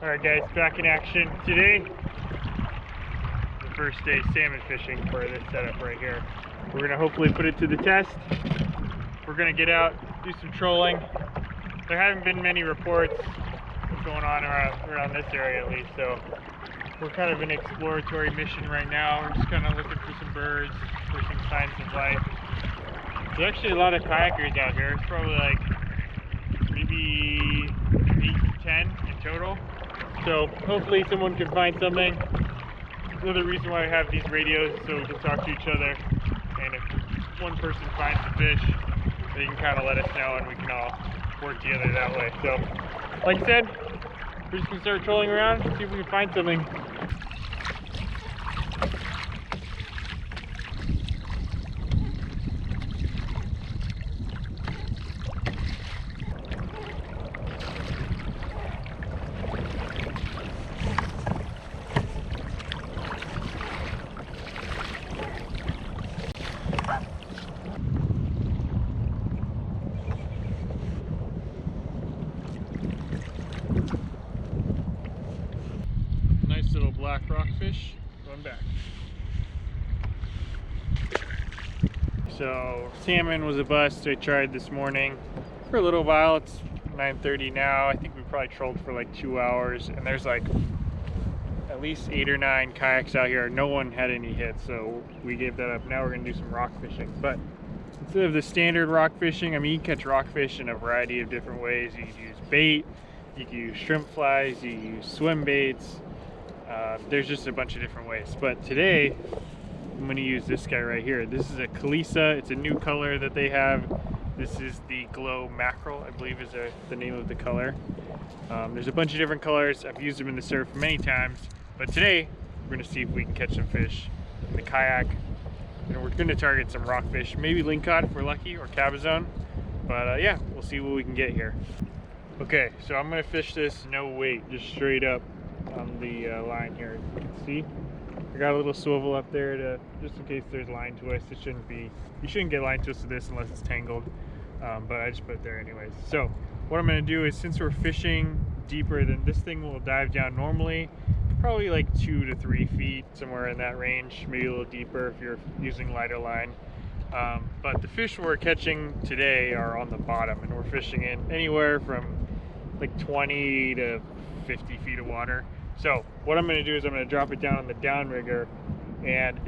Alright guys, back in action today. The first day salmon fishing for this setup right here. We're going to hopefully put it to the test. We're going to get out, do some trolling. There haven't been many reports going on around this area at least, so we're kind of an exploratory mission right now. We're just kind of looking for some birds, for some signs of life. There's actually a lot of kayakers out here. It's probably like maybe 8 to 10 in total. So hopefully someone can find something. Another reason why I have these radios is so we can talk to each other. And if one person finds a fish, they can kind of let us know and we can all work together that way. So, like I said, we're just going to start trolling around and see if we can find something. Little black rockfish going back. So salmon was a bust. I tried this morning for a little while. It's 9:30 now. I think we probably trolled for like 2 hours, and there's like at least 8 or 9 kayaks out here. No one had any hits, so we gave that up. Now we're gonna do some rock fishing. But instead of the standard rock fishing, I mean, you can catch rockfish in a variety of different ways. You can use bait, you can use shrimp flies, you can use swim baits. There's just a bunch of different ways, but today I'm going to use this guy right here. This is a Calissa. It's a new color that they have. This is the glow mackerel, I believe is the name of the color. There's a bunch of different colors. I've used them in the surf many times, but today we're going to see if we can catch some fish in the kayak, and we're going to target some rockfish, maybe lingcod if we're lucky, or cabezone. But yeah, we'll see what we can get here. Okay, so I'm going to fish this no weight, just straight up on the line here. You can see I got a little swivel up there to just in case there's line twist. You shouldn't get line twist with this unless it's tangled, but I just put it there anyways. So what I'm going to do is, since we're fishing deeper, than this thing will dive down normally probably like 2 to 3 feet, somewhere in that range, maybe a little deeper if you're using lighter line. But the fish we're catching today are on the bottom, and we're fishing in anywhere from like 20 to 50 feet of water. So what I'm going to do is I'm going to drop it down on the downrigger, and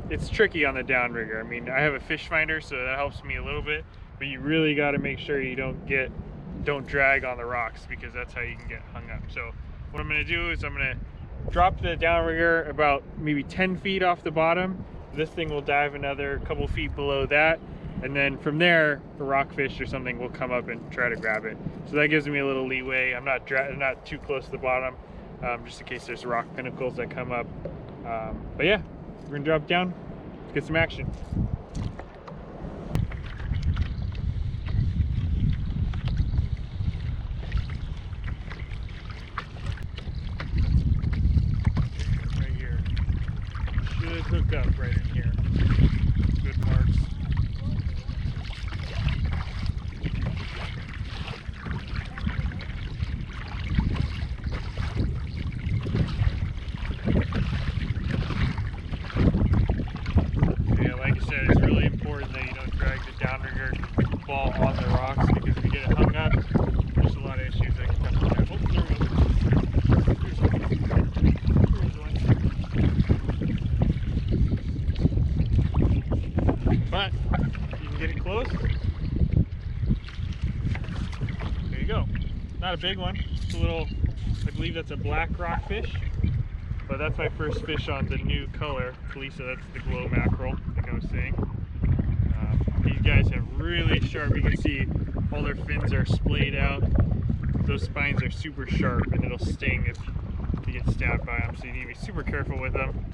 it's tricky on the downrigger. I mean, I have a fish finder, so that helps me a little bit, but you really got to make sure you don't drag on the rocks, because that's how you can get hung up. So what I'm going to do is I'm going to drop the downrigger about maybe 10 feet off the bottom. This thing will dive another couple feet below that, and then from there a rockfish or something will come up and try to grab it. So that gives me a little leeway. I'm not too close to the bottom, just in case there's rock pinnacles that come up. But yeah, we're gonna drop down, get some action. Right here. Should hook up right in here. Good marks. It's really important that you don't drag the downrigger ball on the rocks, because if you get it hung up, there's a lot of issues that can come from that. Oh, there was one. But you can get it close. There you go. Not a big one. Just a little, I believe that's a black rockfish. But that's my first fish on the new color, Calissa. That's the glow mackerel, like I was saying. These guys have really sharp, you can see all their fins are splayed out. Those spines are super sharp, and it'll sting if you get stabbed by them, so you need to be super careful with them.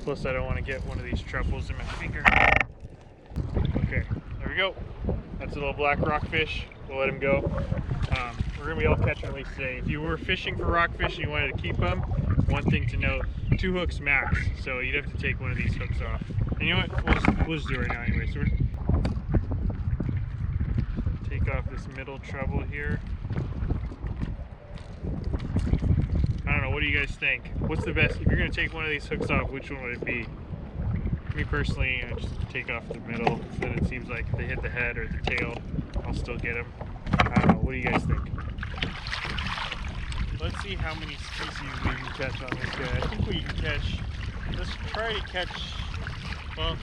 Plus I don't want to get one of these truffles in my finger. Okay, there we go. That's a little black rockfish. We'll let him go. We're going to be all catching at least today. If you were fishing for rockfish and you wanted to keep them, one thing to note, 2 hooks max. So you'd have to take one of these hooks off. And you know what? We'll just do it right now anyway. So we're take take off this middle treble here. I don't know, what do you guys think? What's the best, if you're gonna take one of these hooks off, which one would it be? Me personally, I just take off the middle, so then it seems like if they hit the head or the tail, I'll still get them. I don't know, what do you guys think? Let's see how many species we can catch on this guy. I think we can catch, let's try to catch, well,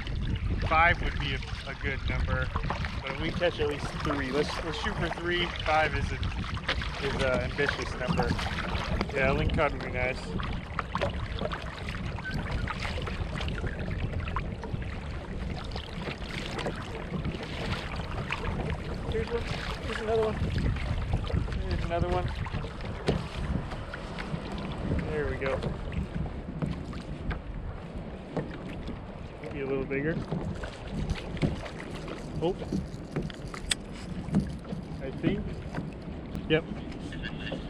5 would be a good number, but if we catch at least 3, let's shoot for 3. 5 is an ambitious number. Yeah, lingcod would be nice. Here's one. Here's another one. Here's another one. There we go. Maybe a little bigger. Oh. I think. Yep.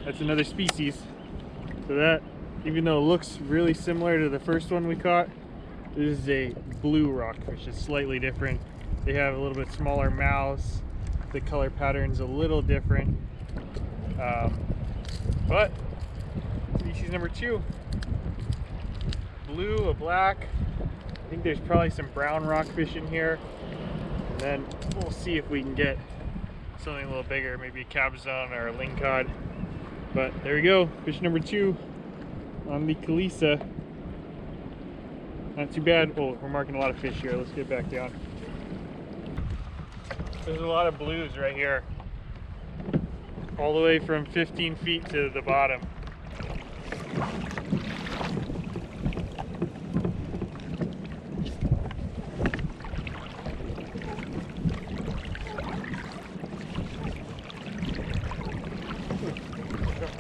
That's another species. So that, even though it looks really similar to the first one we caught, this is a blue rockfish. It's slightly different. They have a little bit smaller mouths. The color pattern's a little different. But species number 2. Blue, a black. I think there's probably some brown rockfish in here. And then we'll see if we can get something a little bigger, maybe a cabezon or a lingcod. But there we go, fish number 2 on the Calissa. Not too bad. Oh, we're marking a lot of fish here. Let's get back down. There's a lot of blues right here. All the way from 15 feet to the bottom.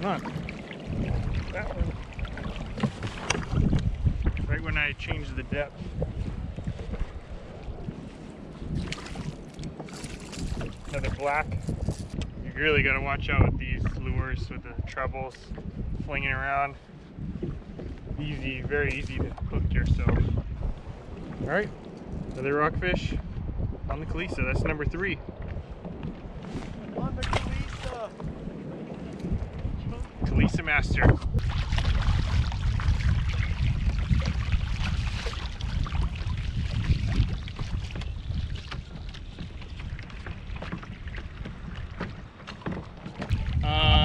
Come on. That one. Right when I changed the depth. Another black. You really got to watch out with these lures with the trebles flinging around. Easy, very easy to hook yourself. All right, another rockfish on the Calissa. That's number 3. On the Calissa. Calissa master.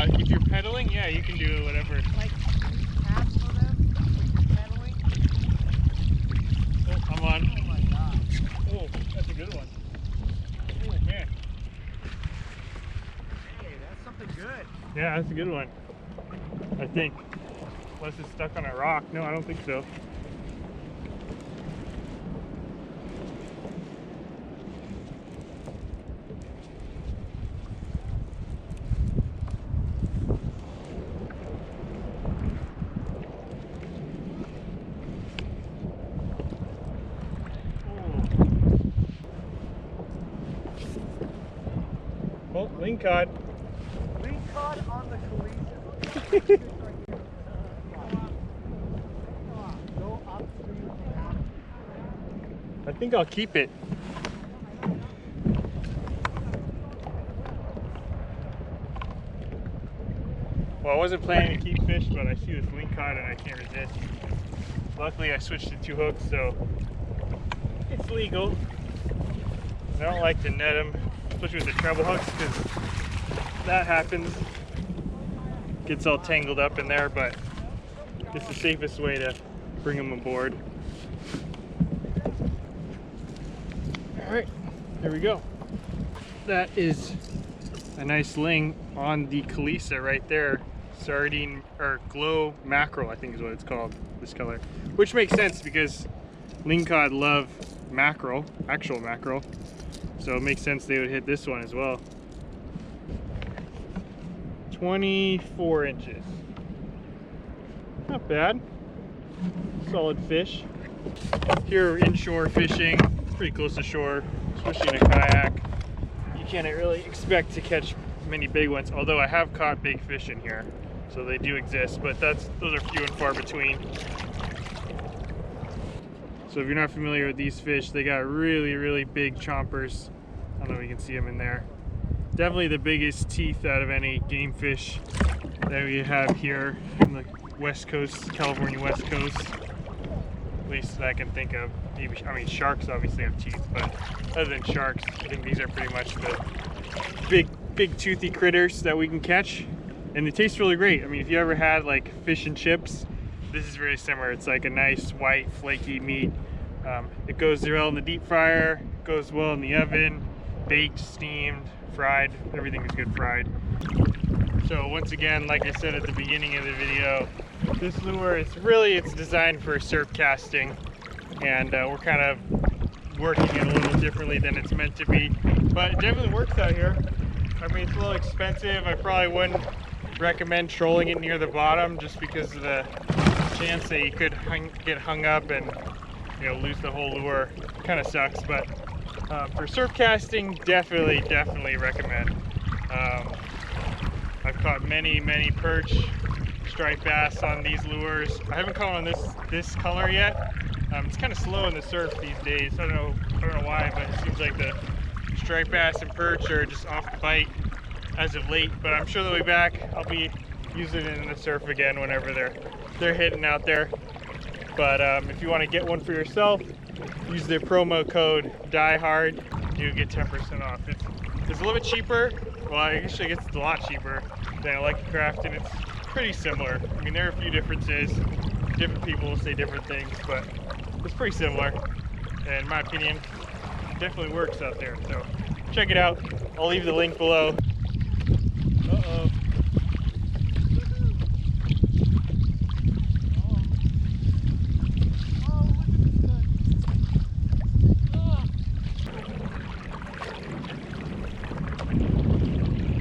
If you're pedaling, yeah, you can do whatever. Like taps for them? Like you're pedaling? Oh, I'm on. Oh my god. Oh, that's a good one. Oh man. Hey, that's something good. Yeah, that's a good one. I think. Unless it's stuck on a rock. No, I don't think so. Oh, lingcod. Lingcod on the Calissa. Go upstream from Adam. I think I'll keep it. Well, I wasn't planning to keep fish, but I see this lingcod and I can't resist. Luckily, I switched to 2 hooks, so it's legal. I don't like to net them, especially with the treble hooks, because that happens. Gets all tangled up in there, but it's the safest way to bring them aboard. All right, there we go. That is a nice ling on the Calissa right there. Sardine, or glow mackerel, I think is what it's called, this color. Which makes sense because lingcod love mackerel, actual mackerel. So it makes sense they would hit this one as well. 24 inches. Not bad. Solid fish. Here inshore fishing, pretty close to shore, especially in a kayak. You can't really expect to catch many big ones, although I have caught big fish in here. So they do exist, but those are few and far between. So if you're not familiar with these fish, they got really, really big chompers. I don't know if you can see them in there. Definitely the biggest teeth out of any game fish that we have here in the West Coast, California West Coast. At least that I can think of. Maybe, I mean, sharks obviously have teeth, but other than sharks, I think these are pretty much the big toothy critters that we can catch. And they taste really great. I mean, if you ever had like fish and chips, this is very similar. It's like a nice white flaky meat. It goes well in the deep fryer, goes well in the oven, baked, steamed, fried. Everything is good fried. So once again, like I said at the beginning of the video, this lure is it's designed for surf casting, and we're kind of working it a little differently than it's meant to be, but it definitely works out here. I mean, it's a little expensive. I probably wouldn't recommend trolling it near the bottom just because of the chance that you could get hung up and, you know, lose the whole lure. Kind of sucks, but for surf casting, definitely recommend. I've caught many perch, striped bass on these lures. I haven't caught on this color yet. It's kind of slow in the surf these days. I don't know why, but it seems like the striped bass and perch are just off the bite as of late. But I'm sure they'll be back. I'll be using it in the surf again whenever they're hitting out there. But if you want to get one for yourself, use the promo code DIEHARD. You'll get 10% off. It's a little bit cheaper. Well, actually, it's a lot cheaper than Lucky Craft, and it's pretty similar. I mean, there are a few differences. Different people will say different things, but it's pretty similar. And in my opinion, it definitely works out there. So check it out. I'll leave the link below. Uh-oh.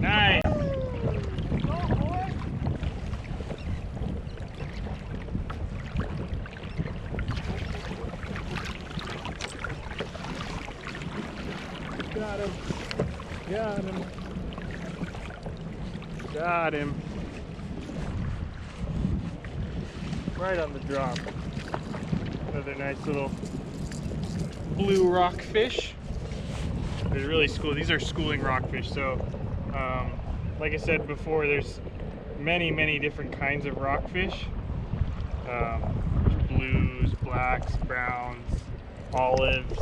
Nice. Got him. Got him. Got him. Right on the drop. Another nice little blue rockfish. They're really these are schooling rockfish. So, like I said before, there's many different kinds of rockfish. Blues, blacks, browns, olives,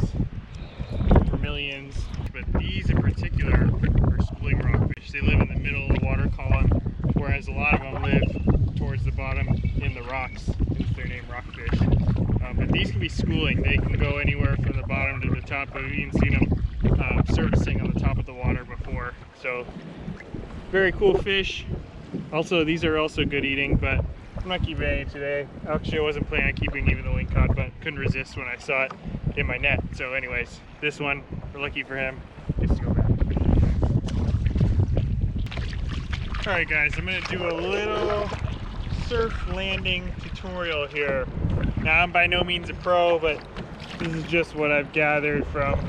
vermilions. But these in particular are schooling rockfish. They live in the middle of the water column, whereas a lot of them live towards the bottom in the rocks. Hence their name, rockfish. But these can be schooling. They can go anywhere from the bottom to the top. I've even seen them surfacing on the top of the water before. So very cool fish. Also, these are also good eating, but I'm not keeping any today. Actually, I wasn't planning on keeping even the lingcod, but couldn't resist when I saw it in my net. So anyways, this one, we're lucky for him, gets to go back. All right guys, I'm gonna do a little surf landing tutorial here. Now, I'm by no means a pro, but this is just what I've gathered from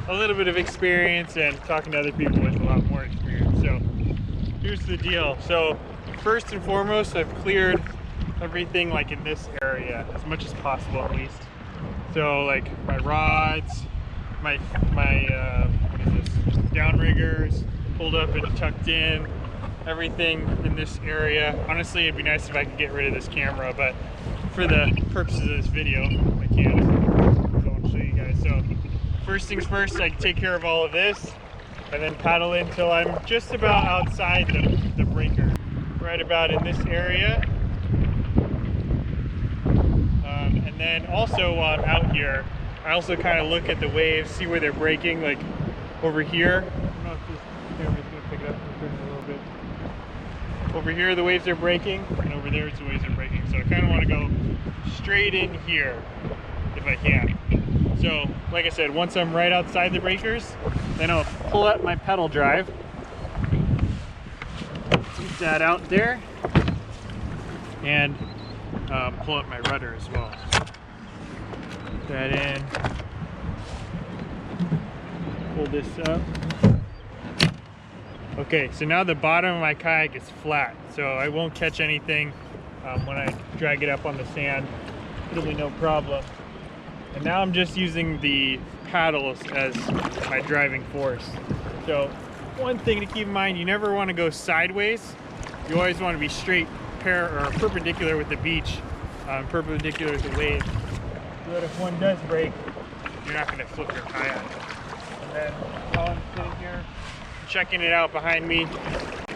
a little bit of experience and talking to other people with a lot more experience. So here's the deal. So first and foremost, I've cleared everything like in this area as much as possible, at least. So like my rods, my what is this, downriggers, pulled up and tucked in, everything in this area. Honestly, it'd be nice if I could get rid of this camera, but for the purposes of this video, I can't. So I'll show you guys. So first things first, I take care of all of this and then paddle in until I'm just about outside the breaker, right about in this area. And then also while I'm out here, I also kind of look at the waves, see where they're breaking, like over here. I don't know if this camera's gonna pick it up and turn it a little bit. Over here the waves are breaking, and over there the waves are breaking. So I kind of want to go straight in here if I can. So like I said, once I'm right outside the breakers, then I'll pull out my pedal drive, keep that out there, and pull up my rudder as well. Put that in, pull this up. Okay, so now the bottom of my kayak is flat, so I won't catch anything when I drag it up on the sand. It'll be no problem. And now I'm just using the paddles as my driving force. So one thing to keep in mind, you never want to go sideways. You always want to be straight or perpendicular with the beach, perpendicular with the wave, so that if one does break, you're not going to flip your kayak. And then while I'm sitting here checking it out behind me,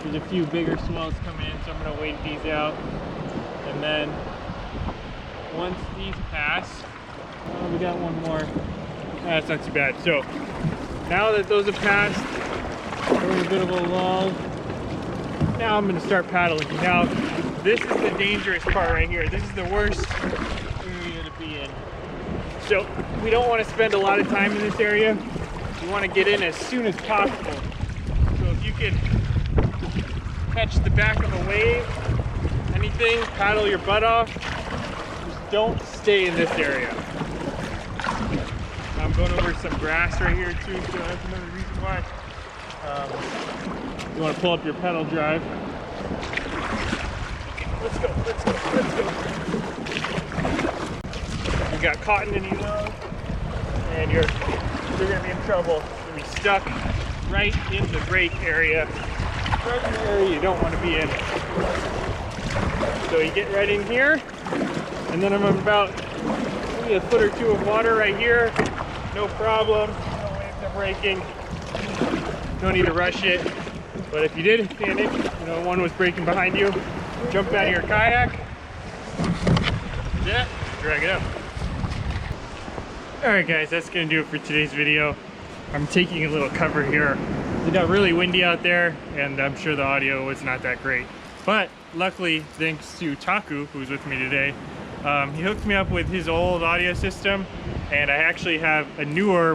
there's a few bigger swells coming in, so I'm going to wait these out. And then once these pass, we got one more. That's not too bad. So now that those have passed, we're in a bit of a lull. Now I'm going to start paddling. Now this is the dangerous part right here. This is the worst area to be in. So we don't want to spend a lot of time in this area. We want to get in as soon as possible. So if you could catch the back of a wave, anything, paddle your butt off, just don't stay in this area. I'm going over some grass right here too, so that's another reason why you want to pull up your pedal drive. Let's go, let's go, let's go. You got caught in any of those, and you're gonna be in trouble. You're gonna be stuck right in the brake area, right in the area you don't want to be in. So you get right in here, and then I'm about maybe a foot or two of water right here. No problem, no waves are breaking. No need to rush it. But if you did panic, you know, one was breaking behind you, jump out of your kayak, yeah, drag it up. Alright guys, that's gonna do it for today's video. I'm taking a little cover here. It got really windy out there, and I'm sure the audio was not that great. But luckily, thanks to Taku, who's with me today, he hooked me up with his old audio system, and I actually have a newer,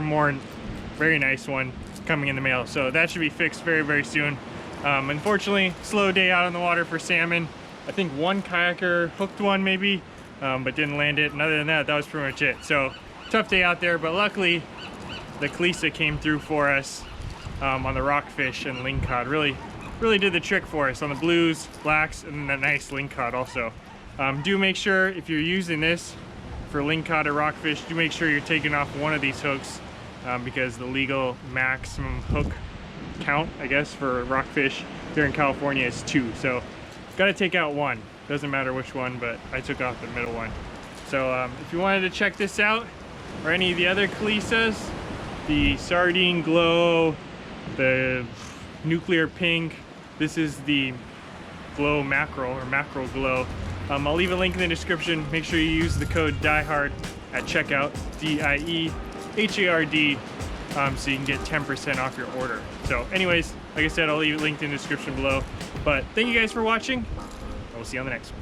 very nice one coming in the mail. So that should be fixed very, very soon. Unfortunately, slow day out on the water for salmon. I think one kayaker hooked one maybe, but didn't land it. And other than that, that was pretty much it. So tough day out there, but luckily the Calissa came through for us on the Rockfish and lingcod. Really did the trick for us on the blues, blacks, and the nice lingcod also. Do make sure if you're using this for lingcod or rockfish, do make sure you're taking off one of these hooks, because the legal maximum hook count, I guess, for rockfish here in California is 2. So got to take out one. Doesn't matter which one, but I took off the middle one. So if you wanted to check this out or any of the other Calissas, the sardine glow, the nuclear pink, this is the glow mackerel or mackerel glow. I'll leave a link in the description. Make sure you use the code DIEHARD at checkout, DIEHARD, so you can get 10% off your order. So anyways, like I said, I'll leave it linked in the description below. But thank you guys for watching, and we'll see you on the next one.